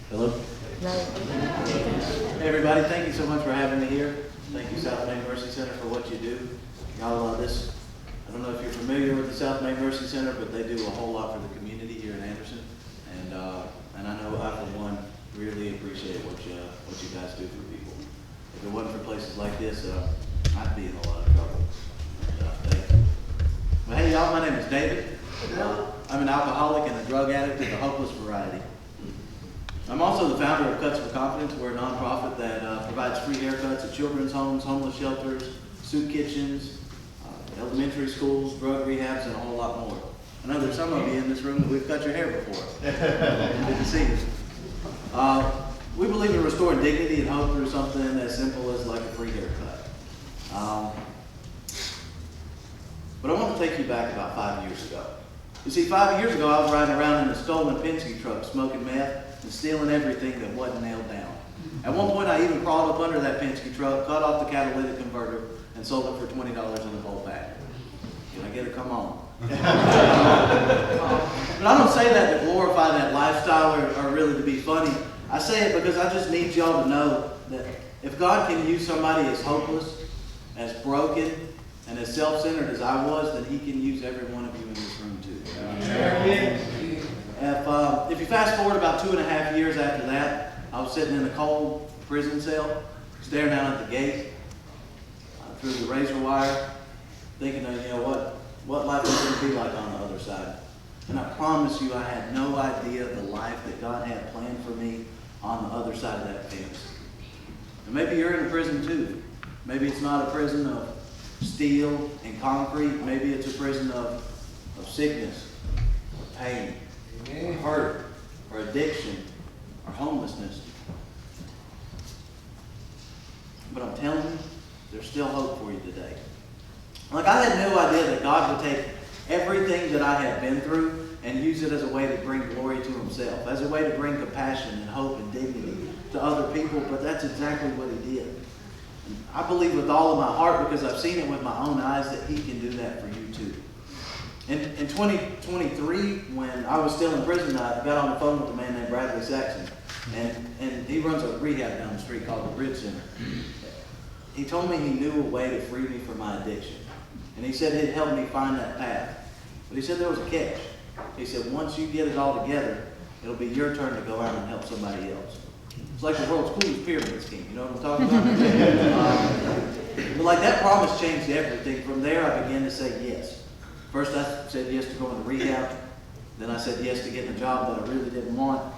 Hello? Hey everybody, thank you so much for having me here. Thank you South Main Mercy Center for what you do. Y'all, I don't know if you're familiar with the South Main Mercy Center, but they do a whole lot for the community here in Anderson. And I know I, for one, really appreciate what you guys do for people. If it wasn't for places like this, I'd be in a lot of trouble. Thank you. Well, hey y'all, my name is David. I'm an alcoholic and a drug addict of the hopeless variety. I'm also the founder of Cuts for Confidence. We're a nonprofit that provides free haircuts at children's homes, homeless shelters, soup kitchens, elementary schools, drug rehabs, and a whole lot more. I know there's some of you in this room that we've cut your hair before. Good to see you. We believe in restoring dignity and hope through something as simple as like a free haircut. But I want to take you back about 5 years ago. You see, 5 years ago, I was riding around in a stolen Penske truck, smoking meth and stealing everything that wasn't nailed down. At one point, I even crawled up under that Penske truck, cut off the catalytic converter, and sold it for $20 in a Volt bag. Can I get it? Come on. But I don't say that to glorify that lifestyle or really to be funny. I say it because I just need y'all to know that if God can use somebody as hopeless, as broken, and as self-centered as I was, then He can use every one of you in this room too. If you fast forward about 2.5 years after that, I was sitting in a cold prison cell, staring down at the gate through the razor wire, thinking, what life was going to be like on the other side. And I promise you, I had no idea the life that God had planned for me on the other side of that fence. And maybe you're in a prison too. Maybe it's not a prison of steel and concrete. Maybe it's a prison of sickness, or pain, or hurt, or addiction, or homelessness. But I'm telling you, there's still hope for you today. Like, I had no idea that God would take everything that I had been through and use it as a way to bring glory to Himself, as a way to bring compassion and hope and dignity to other people, but that's exactly what He did. And I believe with all of my heart, because I've seen it with my own eyes, that He can do that for you too. In 2023, when I was still in prison, I got on the phone with a man named Bradley Saxon, and he runs a rehab down the street called the Bridge Center. He told me he knew a way to free me from my addiction. And he said he'd help me find that path. But he said there was a catch. He said once you get it all together, it'll be your turn to go out and help somebody else. It's like the world's coolest pyramid scheme. You know what I'm talking about? But like that promise changed everything. From there, I began to say yes. First, I said yes to going to rehab. Then I said yes to getting a job that I really didn't want.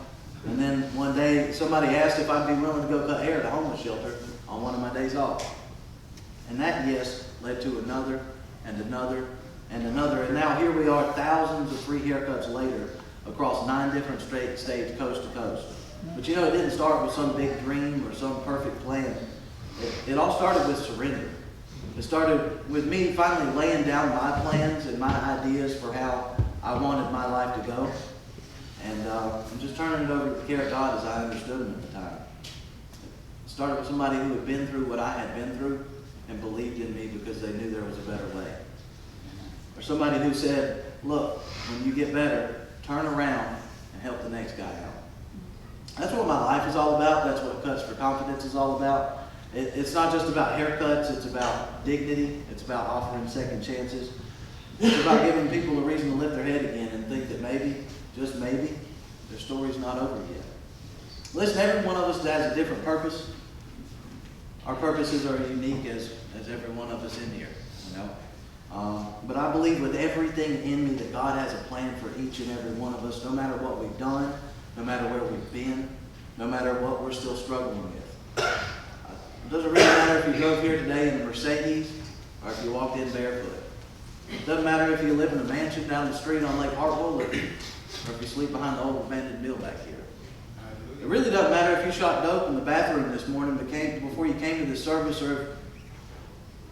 And then one day, somebody asked if I'd be willing to go cut hair at a homeless shelter on one of my days off. And that yes led to another and another and another. And now here we are, thousands of free haircuts later, across 9 different states, coast to coast. But it didn't start with some big dream or some perfect plan. It all started with surrender. It started with me finally laying down my plans and my ideas for how I wanted my life to go. And I'm just turning it over to the care of God as I understood Him at the time. It started with somebody who had been through what I had been through and believed in me because they knew there was a better way. Or somebody who said, look, when you get better, turn around and help the next guy out. That's what my life is all about. That's what Cuts for Confidence is all about. It's not just about haircuts. It's about dignity. It's about offering second chances. It's about giving people a reason to lift their head again and think that maybe, just maybe, their story's not over yet. Listen, every one of us has a different purpose. Our purposes are unique as every one of us in here, But I believe with everything in me that God has a plan for each and every one of us, no matter what we've done, no matter where we've been, no matter what we're still struggling with. It doesn't really matter if you drove here today in a Mercedes or if you walked in barefoot. It doesn't matter if you live in a mansion down the street on Lake Hartwell or if you sleep behind the old abandoned mill back here. It really doesn't matter if you shot dope in the bathroom this morning before you came to this service, or if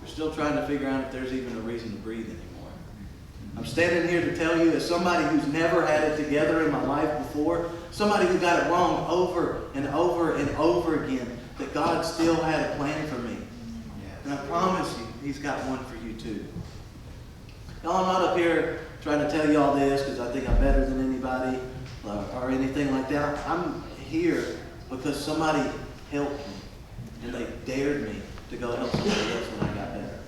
you're still trying to figure out if there's even a reason to breathe anymore. I'm standing here to tell you, as somebody who's never had it together in my life before, somebody who got it wrong over and over and over again, that God still had a plan for me. And I promise you, He's got one for you too. Now, I'm not up here trying to tell you all this because I think I'm better than anybody. or anything like that. I'm here because somebody helped me and they dared me to go help somebody else when I got better.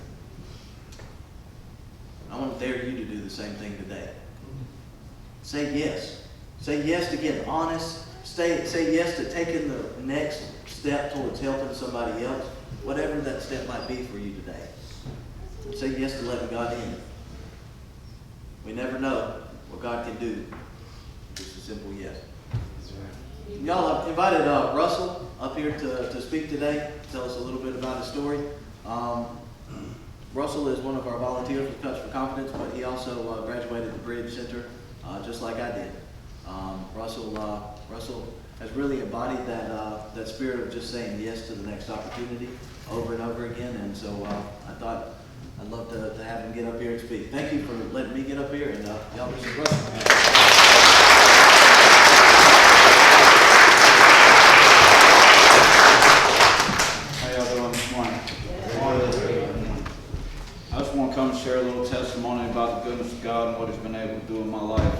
I want to dare you to do the same thing today. Say yes. Say yes to getting honest. Say yes to taking the next step towards helping somebody else, whatever that step might be for you today. Say yes to letting God in. We never know what God can do. Just a simple yes. Y'all, I've invited Russell up here to speak today, tell us a little bit about his story. Russell is one of our volunteers with Touch for Confidence, but he also graduated the Bridge Center just like I did. Russell has really embodied that spirit of just saying yes to the next opportunity over and over again, and so I thought I'd love to have him get up here and speak. Thank you for letting me get up here, and y'all listen to Russell. How y'all doing this morning? I just want to come and share a little testimony about the goodness of God and what He's been able to do in my life.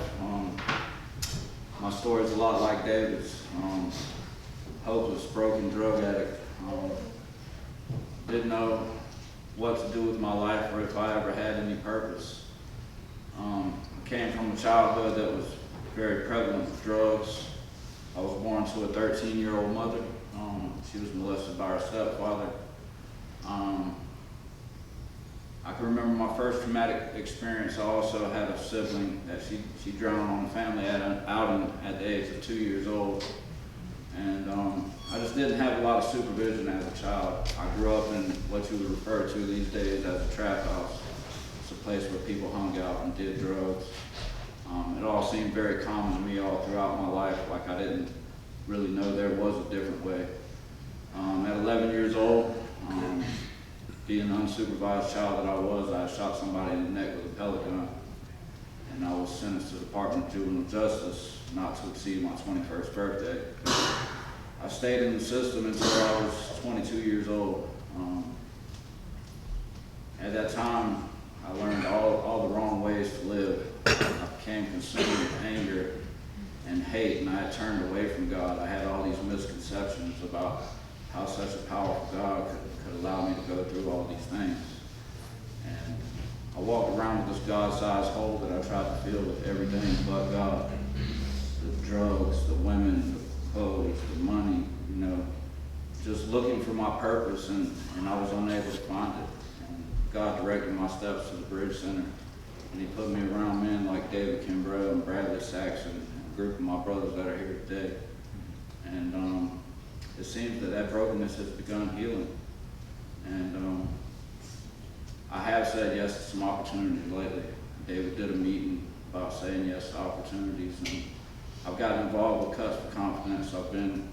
My story is a lot like David's. Hopeless, broken drug addict. Didn't know what to do with my life or if I ever had any purpose. I came from a childhood that was very prevalent with drugs. I was born to a 13-year-old mother. She was molested by her stepfather. I can remember my first traumatic experience. I also had a sibling that she drowned on a family outing at the age of 2 years old. And I just didn't have a lot of supervision as a child. I grew up in what you would refer to these days as a trap house. It's a place where people hung out and did drugs. It all seemed very common to me all throughout my life, like I didn't really know there was a different way. At 11 years old, being an unsupervised child that I was, I shot somebody in the neck with a pellet gun, and I was sentenced to the Department of Juvenile Justice not to exceed my 21st birthday. I stayed in the system until I was 22 years old. At that time, I learned all the wrong ways to live. I became consumed with anger and hate, and I had turned away from God. I had all these misconceptions about how such a powerful God could allow me to go through all these things. And I walked around with this God-sized hole that I tried to fill with everything but God. The drugs, the women, the clothes, the money, just looking for my purpose, and I was unable to find it. And God directed my steps to the Bridge Center, and He put me around men like David Kimbrell and Bradley Saxon, and a group of my brothers that are here today. And it seems that brokenness has begun healing. And I have said yes to some opportunities lately. David did a meeting about saying yes to opportunities, and I've gotten involved with Cuts for Confidence. I've been,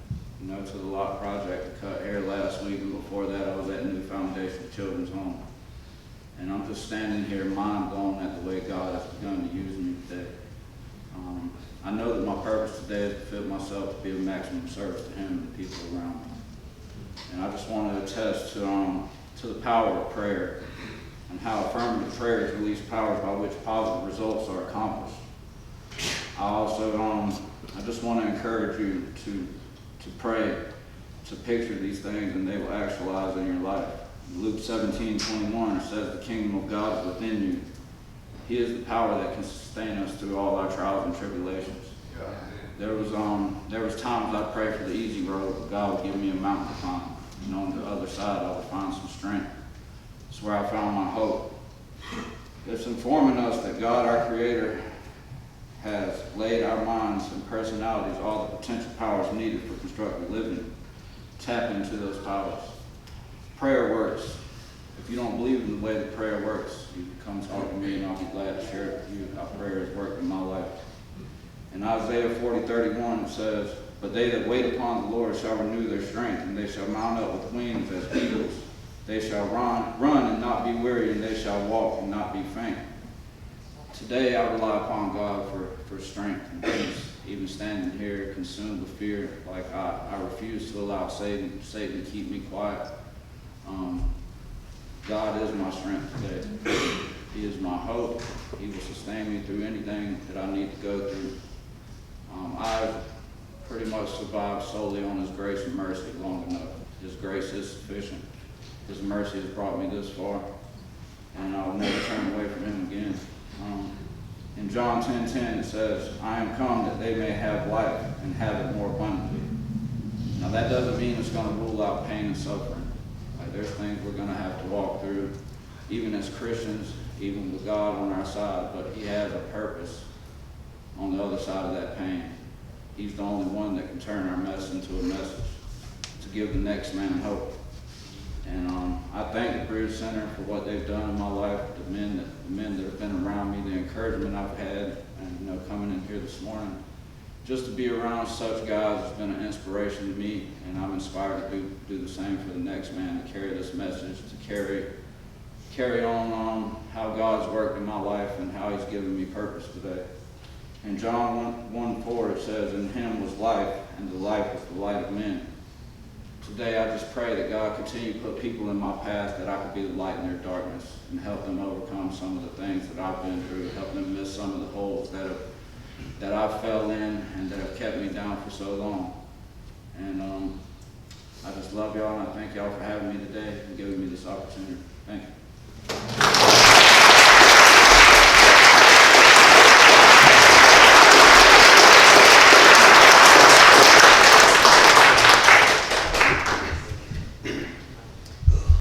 to the Lot Project to cut hair last week, and before that I was at New Foundation Children's Home. And I'm just standing here mind blown at the way God has begun to use me today. I know that my purpose today is to fit myself to be of maximum service to Him and the people around me. And I just want to attest to the power of prayer and how affirmative prayers release powers by which positive results are accomplished. I also, I just want to encourage you to pray, to picture these things, and they will actualize in your life. Luke 17:21 says, "The kingdom of God is within you. He is the power that can sustain us through all our trials and tribulations." There was times I'd pray for the easy road, but God would give me a mountain to climb. And on the other side, I would find some strength. It's where I found my hope. It's informing us that God, our Creator, has laid our minds and personalities all the potential powers needed for constructive living. Tap into those powers. Prayer works. If you don't believe in the way that prayer works, you can come talk to me and I'll be glad to share it with you how prayer has worked in my life. In Isaiah 40:31 it says, "But they that wait upon the Lord shall renew their strength, and they shall mount up with wings as eagles. They shall run and not be weary, and they shall walk and not be faint." Today I rely upon God for strength and peace, even standing here consumed with fear. Like I refuse to allow Satan to keep me quiet. God is my strength today. He is my hope. He will sustain me through anything that I need to go through. I've pretty much survived solely on His grace and mercy long enough. His grace is sufficient. His mercy has brought me this far, and I'll never turn away from Him again. In John 10:10 it says, I am come that they may have life and have it more abundantly. Now that doesn't mean it's going to rule out pain and suffering. Like, there's things we're going to have to walk through, even as Christians, even with God on our side, but He has a purpose on the other side of that pain. He's the only one that can turn our mess into a message to give the next man hope. And I thank the Bridge Center for what they've done in my life, the men that have been around me, the encouragement I've had, and coming in here this morning. Just to be around such guys has been an inspiration to me, and I'm inspired to do the same for the next man, to carry this message, to carry on how God's worked in my life and how He's given me purpose today. In John 1:4 it says, in Him was life, and the life was the light of men. Today I just pray that God continue to put people in my path that I could be the light in their darkness and help them overcome some of the things that I've been through, help them miss some of the holes that I fell in and that have kept me down for so long. And I just love y'all, and I thank y'all for having me today and giving me this opportunity. Thank you.